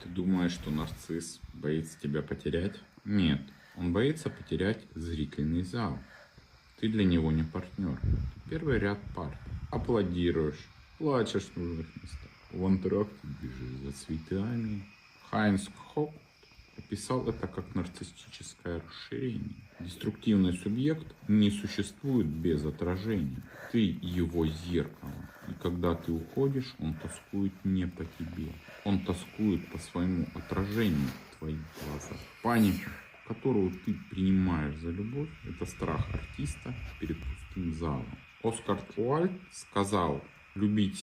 Ты думаешь, что нарцисс боится тебя потерять? Нет, он боится потерять зрительный зал. Ты для него не партнер. Ты первый ряд парт. Аплодируешь, плачешь в нужных местах. В антракте бежишь за цветами. Хайнс Хок описал это как нарциссическое расширение. Деструктивный субъект не существует без отражения. Ты его зеркало. И когда ты уходишь, он тоскует не по тебе. Он тоскует по своему отражению в твоих глазах. Паника, которую ты принимаешь за любовь, это страх артиста перед пустым залом. Оскар Уальд сказал: любить